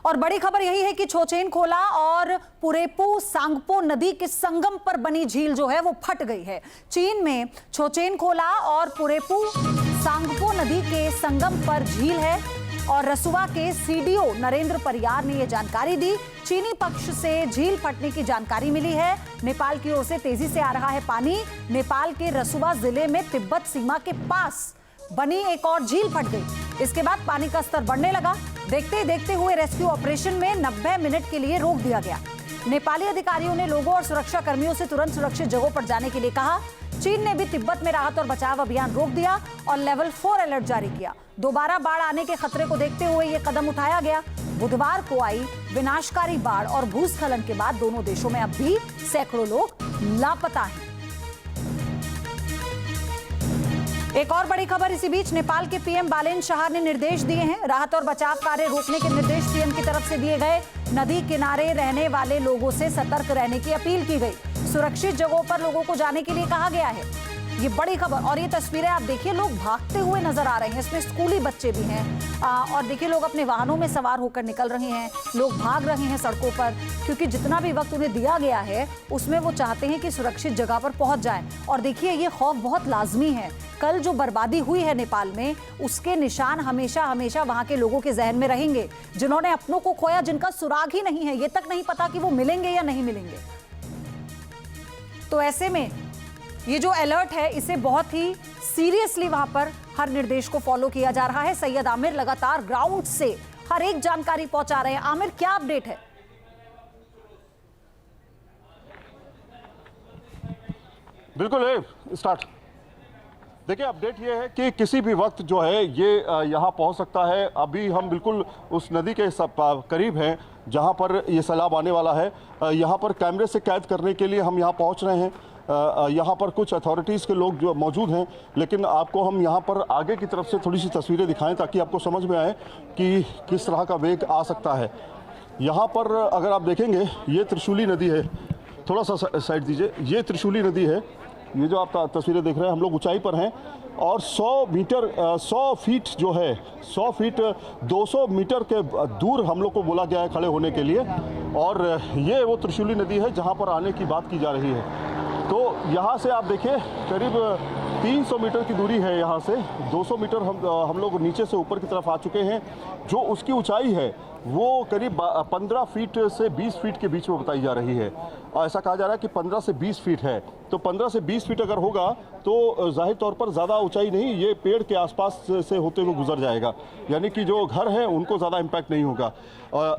और बड़ी खबर यही है कि छोचेन खोला और पुरेपू सांगपो नदी के संगम पर बनी झील जो है वो फट गई है। चीन में छोचेन खोला और पुरेपू सांगपो नदी के संगम पर झील है और रसुआ के सीडीओ नरेंद्र परियार ने यह जानकारी दी। चीनी पक्ष से झील फटने की जानकारी मिली है। नेपाल की ओर से तेजी से आ रहा है पानी। नेपाल के रसुआ जिले में तिब्बत सीमा के पास बनी एक और झील फट गई। इसके बाद पानी का स्तर बढ़ने लगा। देखते ही देखते हुए रेस्क्यू ऑपरेशन में 90 मिनट के लिए रोक दिया गया। नेपाली अधिकारियों ने लोगों और सुरक्षा कर्मियों से तुरंत सुरक्षित जगहों पर जाने के लिए कहा। चीन ने भी तिब्बत में राहत और बचाव अभियान रोक दिया और लेवल 4 अलर्ट जारी किया। दोबारा बाढ़ आने के खतरे को देखते हुए यह कदम उठाया गया। बुधवार को आई विनाशकारी बाढ़ और भूस्खलन के बाद दोनों देशों में अब भी सैकड़ों लोग लापता हैं। एक और बड़ी खबर इसी बीच नेपाल के पीएम बालेन शाह ने निर्देश दिए हैं। राहत और बचाव कार्य रोकने के निर्देश पीएम की तरफ से दिए गए। नदी किनारे रहने वाले लोगों से सतर्क रहने की अपील की गई। सुरक्षित जगहों पर लोगों को जाने के लिए कहा गया है। ये बड़ी खबर। और ये तस्वीरें आप देखिए, लोग भागते हुए नजर आ रहे हैं। इसमें स्कूली बच्चे भी हैं और देखिए लोग अपने वाहनों में सवार होकर निकल रहे हैं। लोग भाग रहे हैं सड़कों पर, क्योंकि जितना भी वक्त उन्हें दिया गया है उसमें वो चाहते हैं कि सुरक्षित जगह पर पहुंच जाएं। और देखिए ये खौफ बहुत लाजमी है। कल जो बर्बादी हुई है नेपाल में, उसके निशान हमेशा हमेशा वहां के लोगों के जहन में रहेंगे, जिन्होंने अपनों को खोया, जिनका सुराग ही नहीं है। ये तक नहीं पता कि वो मिलेंगे या नहीं मिलेंगे। तो ऐसे में ये जो अलर्ट है, इसे बहुत ही सीरियसली वहां पर हर निर्देश को फॉलो किया जा रहा है। सैयद आमिर लगातार ग्राउंड से हर एक जानकारी पहुंचा रहे हैं। आमिर, क्या अपडेट है? बिल्कुल है, स्टार्ट। देखिए, अपडेट ये है कि किसी भी वक्त जो है ये यहाँ पहुँच सकता है। अभी हम बिल्कुल उस नदी के करीब हैं जहाँ पर ये सैलाब आने वाला है। यहाँ पर कैमरे से कैद करने के लिए हम यहाँ पहुँच रहे हैं। यहाँ पर कुछ अथॉरिटीज़ के लोग जो मौजूद हैं, लेकिन आपको हम यहाँ पर आगे की तरफ से थोड़ी सी तस्वीरें दिखाएं ताकि आपको समझ में आए कि किस तरह का वेग आ सकता है। यहाँ पर अगर आप देखेंगे, ये त्रिशूली नदी है। थोड़ा सा साइड दीजिए। ये त्रिशूली नदी है। ये जो आप तस्वीरें देख रहे हैं, हम लोग ऊंचाई पर हैं और 100 फीट जो है, 100 फीट 200 मीटर के दूर हम लोग को बोला गया है खड़े होने के लिए। और ये वो त्रिशूली नदी है जहाँ पर आने की बात की जा रही है। तो यहाँ से आप देखिए करीब 300 मीटर की दूरी है। यहाँ से 200 मीटर हम लोग नीचे से ऊपर की तरफ आ चुके हैं। जो उसकी ऊंचाई है वो करीब 15 फीट से 20 फीट के बीच में बताई जा रही है। और ऐसा कहा जा रहा है कि 15 से 20 फीट है। तो 15 से 20 फीट अगर होगा तो जाहिर तौर पर ज़्यादा ऊंचाई नहीं, ये पेड़ के आसपास से होते हुए गुजर जाएगा, यानी कि जो घर हैं उनको ज़्यादा इम्पैक्ट नहीं होगा।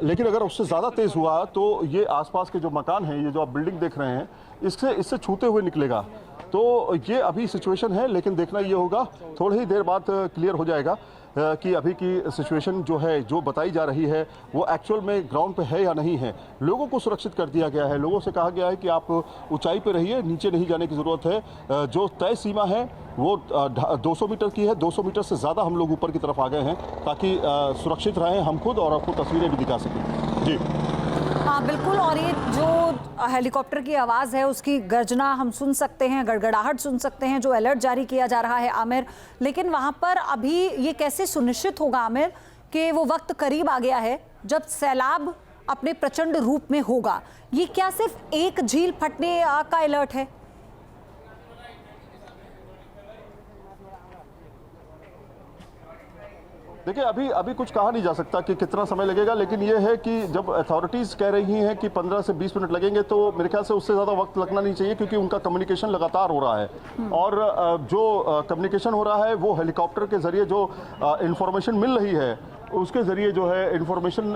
लेकिन अगर उससे ज़्यादा तेज़ हुआ तो ये आसपास के जो मकान हैं, ये जो आप बिल्डिंग देख रहे हैं, इससे छूते हुए निकलेगा। तो ये अभी सिचुएशन है, लेकिन देखना ये होगा, थोड़ी ही देर बाद क्लियर हो जाएगा कि अभी की सिचुएशन जो है, जो बताई जा रही है, वो एक्चुअल में ग्राउंड पे है या नहीं है। लोगों को सुरक्षित कर दिया गया है। लोगों से कहा गया है कि आप ऊंचाई पे रहिए, नीचे नहीं जाने की ज़रूरत है। जो तय सीमा है वो 200 मीटर की है। 200 मीटर से ज़्यादा हम लोग ऊपर की तरफ आ गए हैं ताकि सुरक्षित रहें हम खुद, और आपको तस्वीरें भी दिखा सकें। जी हाँ बिल्कुल। और ये जो हेलीकॉप्टर की आवाज़ है, उसकी गर्जना हम सुन सकते हैं, गड़गड़ाहट सुन सकते हैं, जो अलर्ट जारी किया जा रहा है आमिर। लेकिन वहाँ पर अभी ये कैसे सुनिश्चित होगा आमिर कि वो वक्त करीब आ गया है जब सैलाब अपने प्रचंड रूप में होगा? ये क्या सिर्फ एक झील फटने का अलर्ट है? देखिए, अभी कुछ कहा नहीं जा सकता कि कितना समय लगेगा, लेकिन ये है कि जब अथॉरिटीज़ कह रही हैं कि 15 से 20 मिनट लगेंगे, तो मेरे ख्याल से उससे ज़्यादा वक्त लगना नहीं चाहिए, क्योंकि उनका कम्युनिकेशन लगातार हो रहा है। और जो कम्युनिकेशन हो रहा है वो हेलीकॉप्टर के ज़रिए जो इंफॉर्मेशन मिल रही है, उसके ज़रिए जो है इंफॉर्मेशन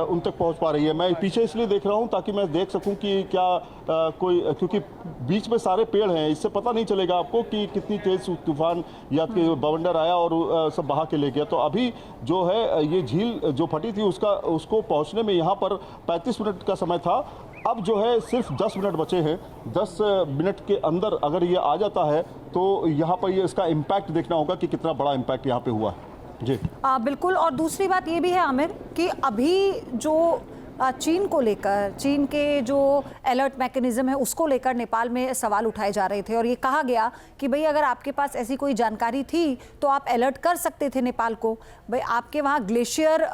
उन तक पहुंच पा रही है। मैं पीछे इसलिए देख रहा हूं ताकि मैं देख सकूं कि क्या कोई, क्योंकि बीच में सारे पेड़ हैं, इससे पता नहीं चलेगा आपको कि कितनी तेज़ तूफान या बवंडर आया और सब बहा के ले गया। तो अभी जो है ये झील जो फटी थी उसको पहुँचने में यहाँ पर 35 मिनट का समय था। अब जो है सिर्फ 10 मिनट बचे हैं। 10 मिनट के अंदर अगर ये आ जाता है तो यहाँ पर ये इसका इम्पैक्ट देखना होगा कि कितना बड़ा इम्पैक्ट यहाँ पे हुआ है। जी बिल्कुल। और दूसरी बात ये भी है आमिर कि अभी जो चीन को लेकर, चीन के जो अलर्ट मैकेनिज्म है उसको लेकर नेपाल में सवाल उठाए जा रहे थे और ये कहा गया कि भाई अगर आपके पास ऐसी कोई जानकारी थी तो आप अलर्ट कर सकते थे नेपाल को। भाई आपके वहाँ ग्लेशियर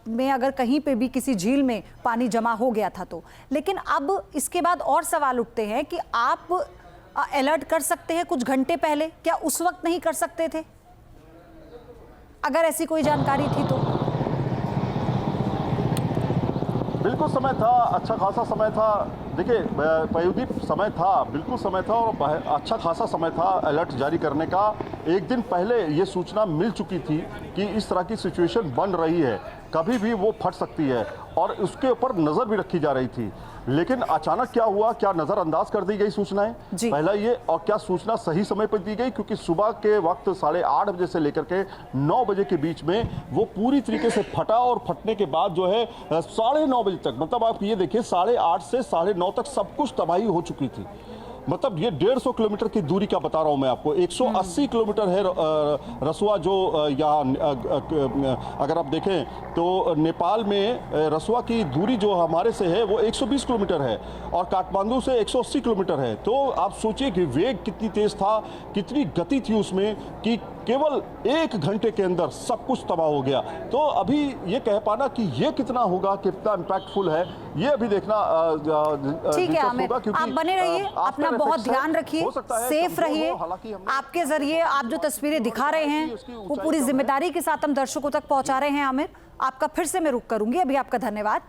में अगर कहीं पे भी किसी झील में पानी जमा हो गया था तो, लेकिन अब इसके बाद और सवाल उठते हैं कि आप अलर्ट कर सकते हैं कुछ घंटे पहले, क्या उस वक्त नहीं कर सकते थे अगर ऐसी कोई जानकारी थी तो? बिल्कुल समय था, अच्छा खासा समय था। देखिए पयुदीप, समय था, बिल्कुल समय था और अच्छा खासा समय था अलर्ट जारी करने का। एक दिन पहले ये सूचना मिल चुकी थी कि इस तरह की सिचुएशन बन रही है, कभी भी वो फट सकती है और उसके ऊपर नज़र भी रखी जा रही थी। लेकिन अचानक क्या हुआ, क्या नज़रअंदाज कर दी गई सूचनाएं? पहला ये, और क्या सूचना सही समय पर दी गई? क्योंकि सुबह के वक्त 8:30 बजे से लेकर के 9 बजे के बीच में वो पूरी तरीके से फटा और फटने के बाद जो है 9:30 बजे तक, मतलब आप ये देखिए 8:30 से 9:30 तक सब कुछ तबाही हो चुकी थी। मतलब ये 150 किलोमीटर की दूरी का बता रहा हूं मैं आपको। 180 किलोमीटर है रसुआ, जो यहाँ अगर आप देखें तो नेपाल में रसुआ की दूरी जो हमारे से है वो 120 किलोमीटर है और काठमांडू से 180 किलोमीटर है। तो आप सोचिए कि वेग कितनी तेज था, कितनी गति थी उसमें कि केवल 1 घंटे के अंदर सब कुछ तबाह हो गया। तो अभी ये कह पाना कि ये कितना होगा, कितना इम्पैक्टफुल है, ये अभी देखना ठीक है आमिर, आप बने रहिए, अपना बहुत ध्यान रखिए, सेफ रहिए। आपके जरिए आप जो तस्वीरें दिखा रहे हैं वो पूरी जिम्मेदारी के साथ हम दर्शकों तक पहुंचा रहे हैं। आमिर, आपका फिर से मैं रुक करूंगी, अभी आपका धन्यवाद।